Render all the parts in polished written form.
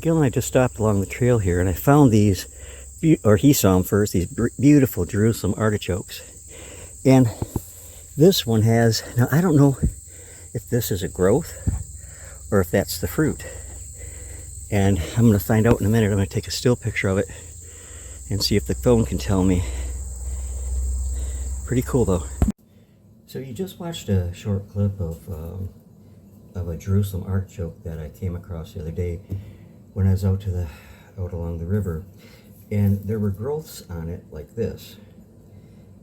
Gil and I just stopped along the trail here, and I found these, or he saw them first, these beautiful Jerusalem artichokes. And this one has, now I don't know if this is a growth or if that's the fruit. And I'm going to find out in a minute. I'm going to take a still picture of it and see if the phone can tell me. Pretty cool though. So you just watched a short clip of a Jerusalem artichoke that I came across the other day when I was out along the river, and there were growths on it like this,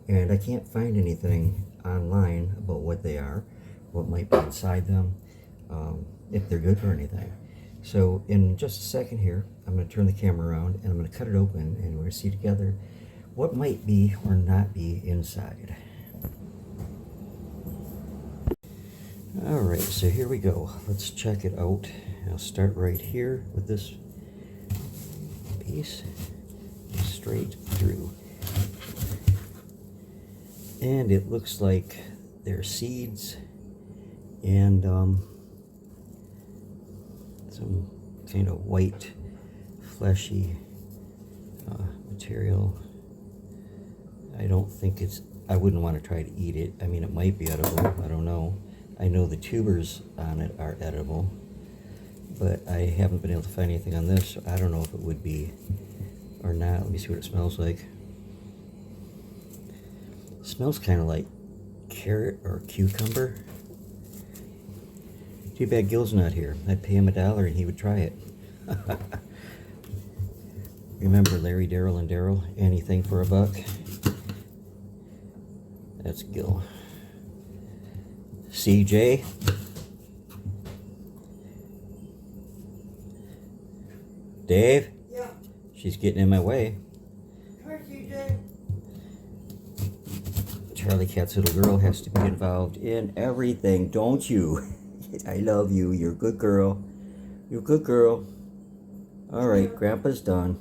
and I can't find anything online about what they are, what might be inside them, if they're good or anything. So in just a second here, I'm going to turn the camera around and I'm going to cut it open, and we're going to see together what might be or not be inside. Alright, so here we go. Let's check it out. I'll start right here with this piece, straight through. And it looks like they're seeds and some kind of white, fleshy material. I don't think I wouldn't want to try to eat it. I mean, it might be edible, I don't know. I know the tubers on it are edible, but I haven't been able to find anything on this, so I don't know if it would be or not. Let me see what it smells like. It smells kind of like carrot or cucumber. Too bad Gil's not here. I'd pay him $1 and he would try it. Remember Larry, Daryl, and Daryl? Anything for $1? That's Gil. CJ? Dave? Yeah. She's getting in my way. Come here, CJ. Charlie Cat's little girl has to be involved in everything, don't you? I love you. You're a good girl. You're a good girl. All right, Grandpa's done.